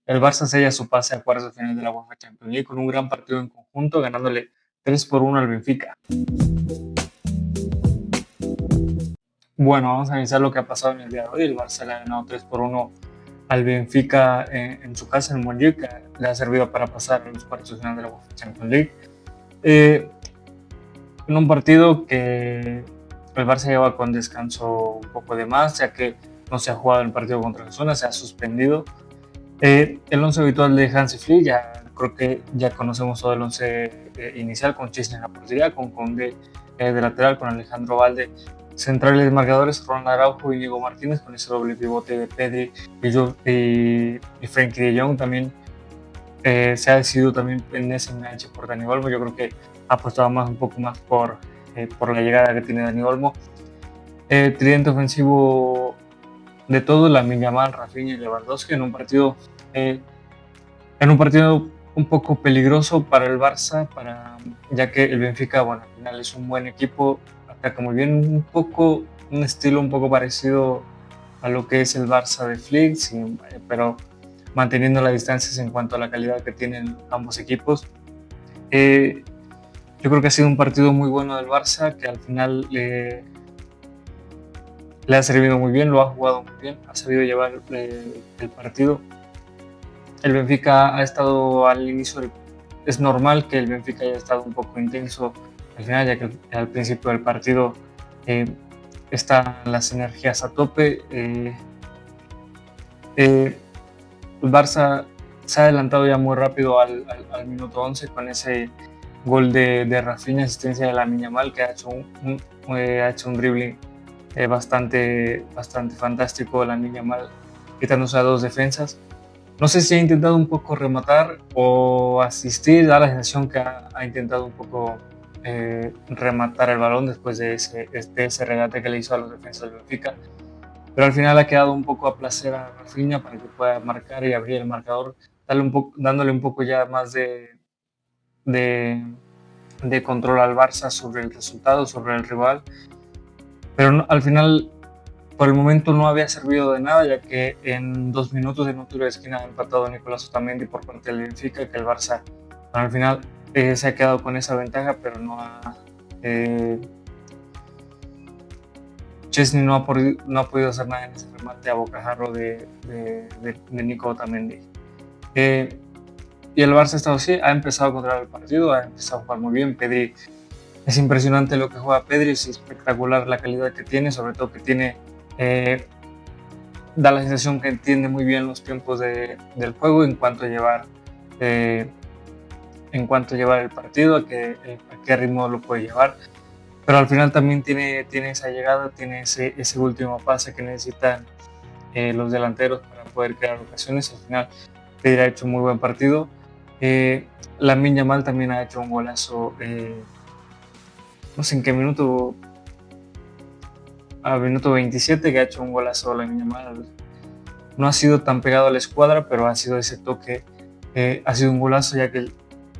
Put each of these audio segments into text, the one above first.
el Barça sella su pase a cuartos de final de la UEFA Champions League con un gran partido en conjunto, ganándole 3-1 al Benfica. Bueno, vamos a analizar lo que ha pasado en el día de hoy. El Barça le ha ganado 3-1 al Benfica en su casa, en Montjuic, que le ha servido para pasar a los cuartos de final de la UEFA Champions League. En un partido que el Barça lleva con descanso un poco de más, ya que no se ha jugado el partido contra Osasuna, se ha suspendido. El once habitual de Hansi Flick, ya creo que ya conocemos todo el once inicial, con Chesney en la portería, con Koundé de lateral, con Alejandro Valde centrales marcadores, Ronald Araujo y Diego Martínez, con ese doble pivote de Pedri y Frenkie de Jong. También se ha decidido también en ese enganche por Dani Olmo. Yo creo que ha apostado un poco más por la llegada que tiene Dani Olmo. Tridente ofensivo de todo, Lamine Yamal, Rafinha y Lewandowski en un partido un poco peligroso para el Barça, ya que el Benfica, bueno, al final es un buen equipo, ataca muy bien, un estilo un poco parecido a lo que es el Barça de Flick, sí, pero manteniendo las distancias en cuanto a la calidad que tienen ambos equipos. Yo creo que ha sido un partido muy bueno del Barça, que al final le ha servido muy bien, lo ha jugado muy bien, ha sabido llevar el partido. El Benfica ha estado al inicio, es normal que el Benfica haya estado un poco intenso al final, ya que al principio del partido están las energías a tope. El Barça se ha adelantado ya muy rápido al minuto 11 con ese gol de Rafinha, asistencia de Lamine Yamal, que ha hecho un dribbling bastante fantástico de Lamine Yamal, quitándose a dos defensas. No sé si ha intentado un poco rematar o asistir, da la sensación que ha intentado un poco rematar el balón después de ese regate que le hizo a los defensas del Benfica, pero al final ha quedado un poco a placer a Rafinha para que pueda marcar y abrir el marcador, dándole un poco ya más de control al Barça sobre el resultado, sobre el rival, pero no, al final por el momento no había servido de nada, ya que en 2 minutos de un tiro de esquina ha empatado Nicolás Otamendi por parte del Benfica, que el Barça al final se ha quedado con esa ventaja, pero no ha Chesney no ha podido hacer nada en ese remate a bocajarro de Nico Otamendi. Y el Barça ha estado así, ha empezado a controlar el partido, ha empezado a jugar muy bien. Pedri, es impresionante lo que juega Pedri, es espectacular la calidad que tiene, sobre todo que tiene da la sensación que entiende muy bien los tiempos del juego en cuanto a llevar el partido, a qué ritmo lo puede llevar, pero al final también tiene esa llegada, tiene ese último pase que necesitan los delanteros para poder crear ocasiones. Al final Pedri ha hecho un muy buen partido. Lamine Yamal también ha hecho un golazo, no sé en qué minuto, a minuto 27, que ha hecho un golazo Lamine Yamal. No ha sido tan pegado a la escuadra, pero ha sido ese toque, ha sido un golazo, ya que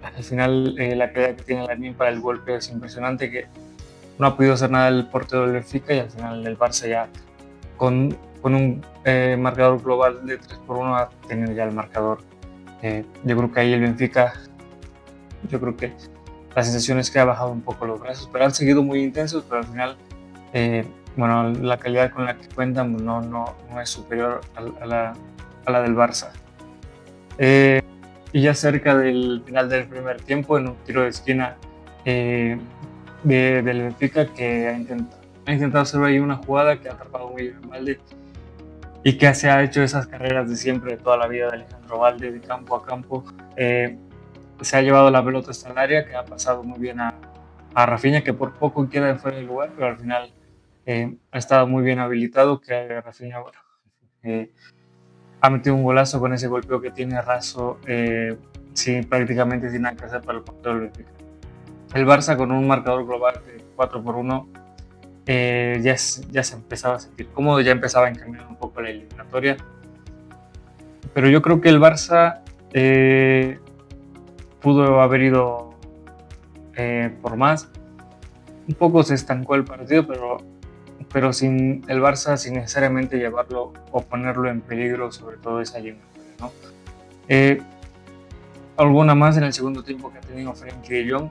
al final la calidad que tiene Lamine para el golpe es impresionante, que no ha podido hacer nada el portero del Benfica, y al final el Barça ya con un marcador global de 3-1 ha tenido ya el marcador. Yo creo que ahí el Benfica, yo creo que la sensación es que ha bajado un poco los brazos, pero han seguido muy intensos, pero al final bueno, la calidad con la que cuentan no es superior a la del Barça. Y ya cerca del final del primer tiempo, en un tiro de esquina del Benfica, que ha intentado hacer ahí una jugada que ha atrapado muy bien Valde, y que se ha hecho esas carreras de siempre, de toda la vida de Alejandro Valde, de campo a campo. Se ha llevado la pelota hasta el área, que ha pasado muy bien a Rafinha, que por poco queda fuera del lugar, pero al final ha estado muy bien habilitado, que Rafinha ha metido un golazo con ese golpeo que tiene raso, prácticamente sin nada que hacer para el portero del Benfica. El Barça, con un marcador global de 4-1, ya se empezaba a sentir cómodo, ya empezaba a encaminar un poco la eliminatoria, pero yo creo que el Barça pudo haber ido por más. Un poco se estancó el partido, pero sin el Barça, sin necesariamente llevarlo o ponerlo en peligro, sobre todo esa eliminatoria, ¿no? Eh, Alguna más en el segundo tiempo que ha tenido Frenkie de Jong,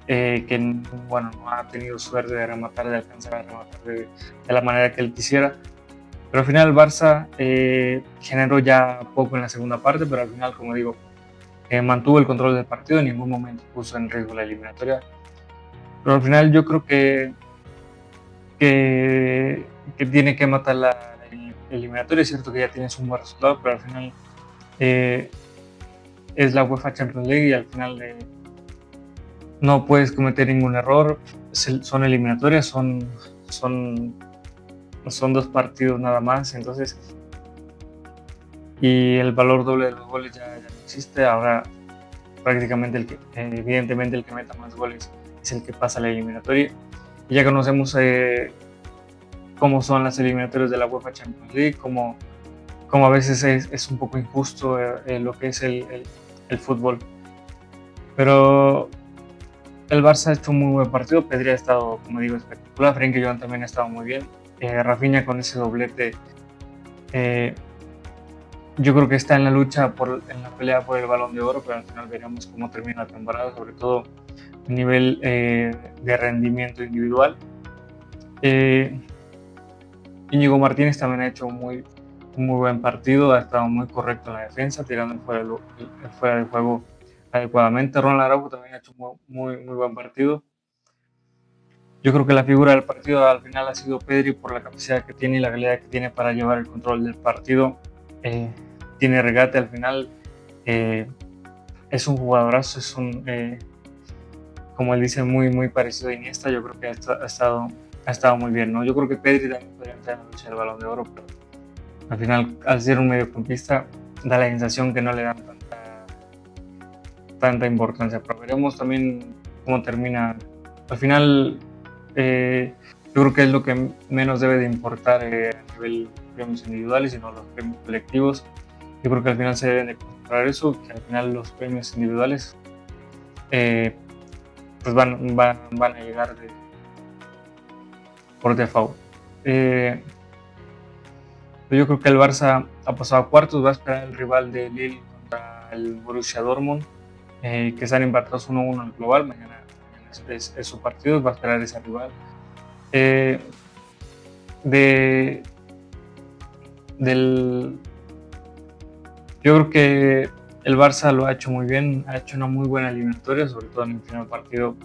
que bueno, no ha tenido suerte de rematar, de alcanzar a rematar de la manera que él quisiera. Pero al final el Barça generó ya poco en la segunda parte, pero al final, como digo, mantuvo el control del partido, en ningún momento puso en riesgo la eliminatoria. Pero al final yo creo que tiene que matar la eliminatoria. Es cierto que ya tienes un buen resultado, pero al final eh, es la UEFA Champions League y al final no puedes cometer ningún error. Son eliminatorias, son, son dos partidos nada más, entonces, y el valor doble de los goles ya no existe. Ahora prácticamente evidentemente el que meta más goles es el que pasa a la eliminatoria. Y ya conocemos cómo son las eliminatorias de la UEFA Champions League, cómo a veces es un poco injusto lo que es el fútbol. Pero el Barça ha hecho un muy buen partido. Pedri ha estado, como digo, espectacular. Frenkie de Jong también ha estado muy bien. Rafinha con ese doblete, eh, yo creo que está en la lucha, en la pelea por el Balón de Oro, pero al final veremos cómo termina la temporada, sobre todo a nivel de rendimiento individual. Íñigo Martínez también ha hecho un muy buen partido, ha estado muy correcto en la defensa, tirando el fuera de juego adecuadamente. Ronald Araujo también ha hecho muy buen partido. Yo creo que la figura del partido al final ha sido Pedri por la capacidad que tiene y la habilidad que tiene para llevar el control del partido. Tiene regate al final. Es un jugadorazo, como él dice, muy parecido a Iniesta. Yo creo que ha estado muy bien, ¿no? Yo creo que Pedri también podría entrar en la lucha del Balón de Oro, pero al final, al ser un mediocampista, da la sensación que no le dan tanta importancia. Pero veremos también cómo termina. Al final, yo creo que es lo que menos debe de importar a nivel premios individuales, sino los premios colectivos. Yo creo que al final se deben de concentrar eso, que al final los premios individuales pues van a llegar por default. Yo creo que el Barça ha pasado a cuartos, va a esperar el rival de Lille contra el Borussia Dortmund, que están empatados 1-1 en el global. Mañana es su partido, va a esperar ese rival. Yo creo que el Barça lo ha hecho muy bien, ha hecho una muy buena eliminatoria, sobre todo en el primer partido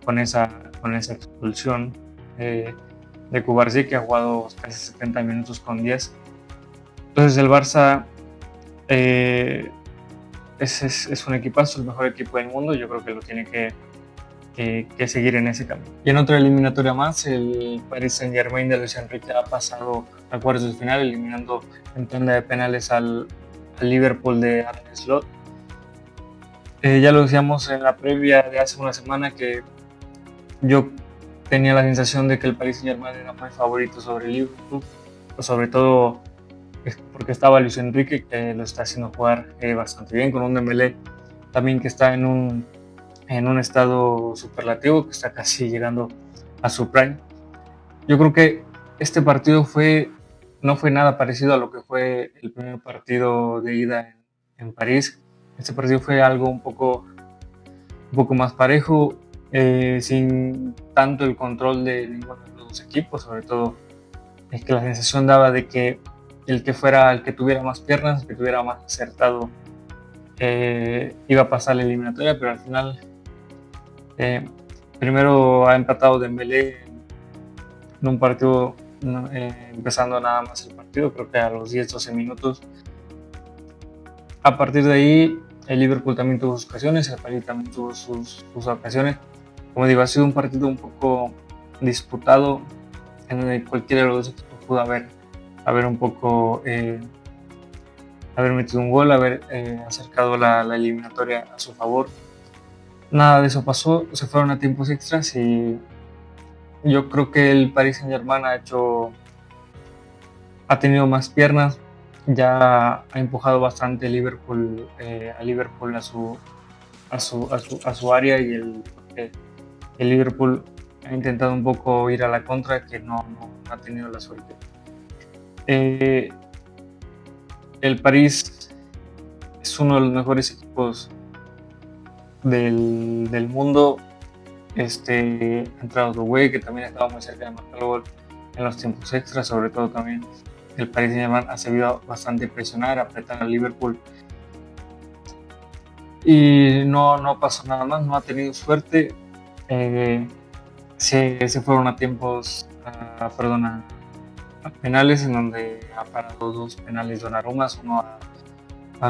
con esa expulsión de Cubarsí, que ha jugado casi 70 minutos con 10. Entonces el Barça es un equipazo, el mejor equipo del mundo. Yo creo que lo tiene que seguir en ese camino. Y en otra eliminatoria más, el Paris Saint-Germain de Luis Enrique ha pasado a cuartos de final, eliminando en tanda de penales al Liverpool de Arne Slot. Ya lo decíamos en la previa de hace una semana, que yo tenía la sensación de que el Paris Saint-Germain era muy favorito sobre el Liverpool, sobre todo porque estaba Luis Enrique, que lo está haciendo jugar bastante bien, con un Dembélé también que está en un estado superlativo, que está casi llegando a su prime. Yo creo que este partido no fue nada parecido a lo que fue el primer partido de ida en París. Este partido fue algo un poco más parejo, sin tanto el control de ninguno de los dos equipos. Sobre todo es que la sensación daba de que el que tuviera más piernas, el que tuviera más acertado, iba a pasar la eliminatoria, pero al final primero ha empatado Dembélé en un partido, empezando nada más el partido, creo que a los 10-12 minutos. A partir de ahí el Liverpool también tuvo sus ocasiones, el París también tuvo sus ocasiones. Como digo, ha sido un partido un poco disputado, en el que cualquiera de los dos equipos pudo haber un poco haber metido un gol, haber acercado la eliminatoria a su favor. Nada de eso pasó, se fueron a tiempos extras y yo creo que el Paris Saint-Germain ha tenido más piernas, ya ha empujado bastante a Liverpool a su área, y el Liverpool ha intentado un poco ir a la contra, que no ha tenido la suerte. El París es uno de los mejores equipos del mundo. Ha entrado Uruguay, que también estaba muy cerca de marcar el gol en los tiempos extras. Sobre todo también el Paris Saint-Germain ha sabido bastante presionar, apretar al Liverpool, y no pasó nada más, no ha tenido suerte. Eh, se fueron a tiempos, a penales, en donde ha parado dos penales Donnarumma, uno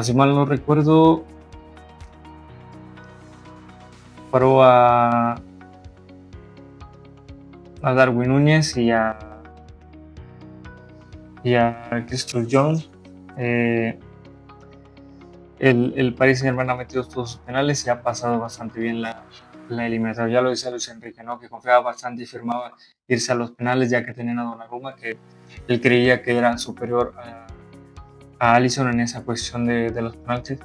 si mal no recuerdo, paró a Darwin Núñez y a Crystal Jones. El Paris Saint-Germain ha metido todos sus penales y ha pasado bastante bien la eliminatoria. Ya lo decía Luis Enrique, ¿no? Que confiaba bastante y firmaba irse a los penales, ya que tenían a Donnarumma, que él creía que era superior a Alisson en esa cuestión de los penaltis.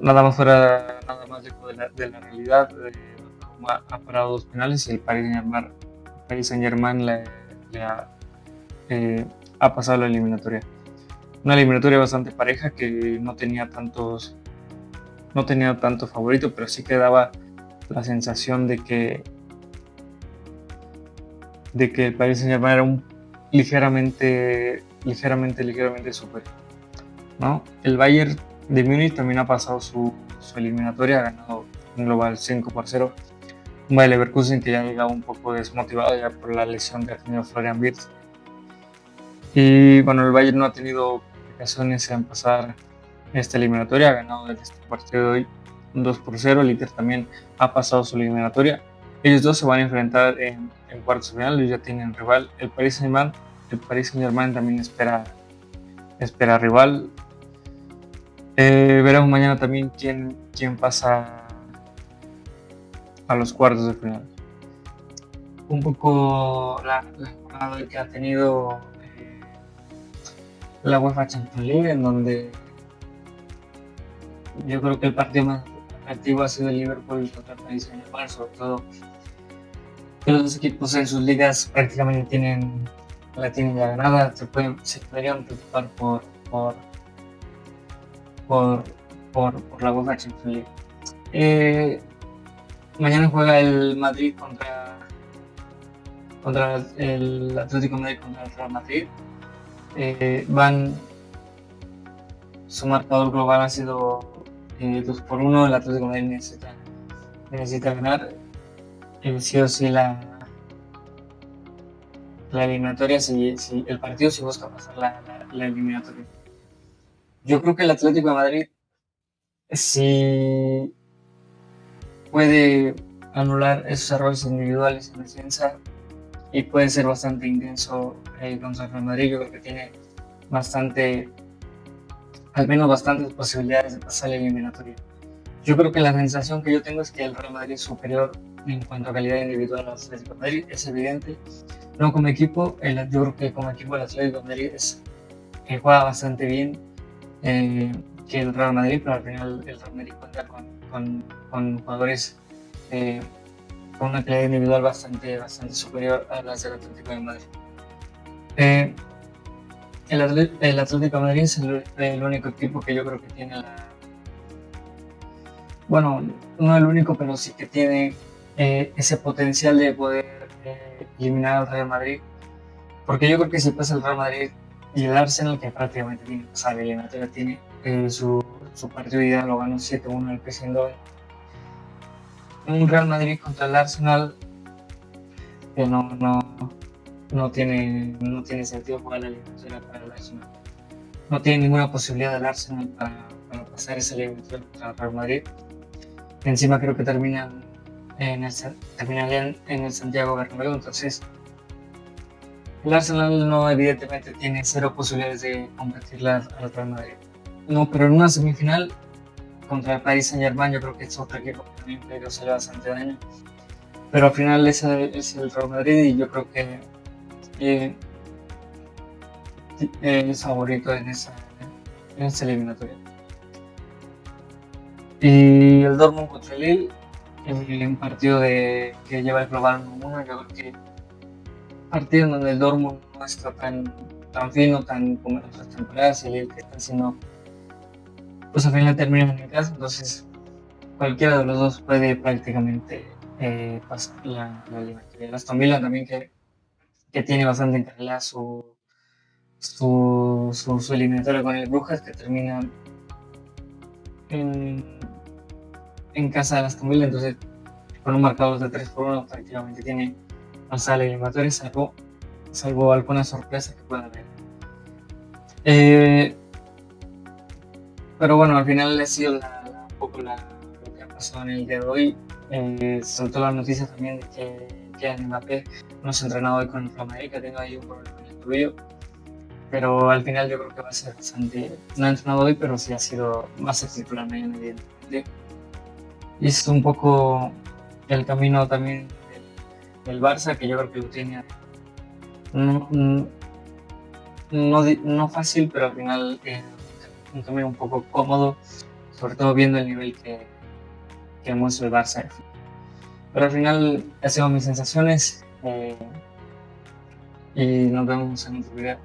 Nada más lejos de la realidad. Donnarumma ha parado dos penales y el Paris Saint-Germain ha pasado la eliminatoria. Una eliminatoria bastante pareja, que no tenía tanto favorito, pero sí que daba la sensación de que el Paris Saint-Germain era un ligeramente superior, ¿no? El Bayern de Múnich también ha pasado su eliminatoria, ha ganado un global 5-0. Un Bayer Leverkusen que ya llegaba un poco desmotivado ya por la lesión que ha tenido Florian Wirtz. Y bueno, el Bayern no ha tenido complicaciones en pasar esta eliminatoria, ha ganado desde este partido de hoy un 2-0. El Inter también ha pasado su eliminatoria. Ellos dos se van a enfrentar en cuartos de final, ellos ya tienen rival. El Paris Saint-Germain también espera rival. Veremos mañana también quién pasa a los cuartos de final. Un poco la jornada que ha tenido la UEFA Champions League, en donde yo creo que el partido más atractivo ha sido el Liverpool contra el Paris Saint-Germain, sobre todo que los dos equipos en sus ligas prácticamente la tienen ya ganada. Se podrían preocupar por la UEFA Champions League. Mañana juega el Madrid contra el Atlético de Madrid contra el Real Madrid. Su marcador global ha sido 2-1. El Atlético de Madrid necesita ganar sí o sí la eliminatoria, si el partido, si busca pasar la eliminatoria. Yo creo que el Atlético de Madrid sí puede anular esos errores individuales en defensa y puede ser bastante intenso contra el Real Madrid. Yo creo que tiene al menos bastantes posibilidades de pasar la eliminatoria. Yo creo que la sensación que yo tengo es que el Real Madrid es superior en cuanto a calidad individual al Atlético de Madrid, es evidente. No como equipo, yo creo que como equipo el Atlético de Madrid juega bastante bien que el Real Madrid, pero al final el Real Madrid cuenta con jugadores con una calidad individual bastante superior a las del Atlético de Madrid. El Atlético de Madrid es el único equipo que yo creo que tiene bueno, no el único, pero sí que tiene ese potencial de poder eliminar al Real Madrid, porque yo creo que si pasa el Real Madrid y el Arsenal, que prácticamente tiene que pasar la eliminatoria, tiene su partido ya lo ganó 7-1 el PSG Eindhoven. Un Real Madrid contra el Arsenal que no tiene sentido jugar la eliminatoria para el Arsenal. No tiene ninguna posibilidad del Arsenal para pasar esa eliminatoria contra el Real Madrid. Encima creo que terminarían en el Santiago Bernabéu, entonces el Arsenal evidentemente tiene cero posibilidades de competirle al Real Madrid. No, pero en una semifinal contra el Paris Saint-Germain yo creo que es otro equipo que también puede hacerle bastante daño. Pero al final es el Real Madrid y yo creo que es favorito en esa eliminatoria. Y el Dortmund contra el Lille, un partido que lleva el global 1-1. Yo creo que partido en donde el Dortmund no está tan fino, tan como en otras temporadas, y el Lille que está haciendo pues al final terminan en casa, entonces cualquiera de los dos puede prácticamente pasar la eliminatoria. El Aston Villa también que tiene bastante encarrilada su eliminatoria con el Brujas, que termina en, en casa de Aston Villa, entonces con un marcador de 3-1 prácticamente tiene pasada la eliminatoria, salvo alguna sorpresa que pueda haber. Pero bueno, al final ha sido un poco lo que ha pasado en el día de hoy. Soltó la noticia también de que Kylian Mbappé no se ha entrenado hoy con el Flamengo, que ha tenido ahí un problema en el tobillo. Pero al final yo creo que va a ser bastante. No ha entrenado hoy, pero sí va a ser titular mañana, evidentemente. Y es un poco el camino también del Barça, que yo creo que lo tiene no, no fácil, pero al final un camino un poco cómodo, sobre todo viendo el nivel que muestra el Barça. Pero al final, esas son mis sensaciones y nos vemos en otro video.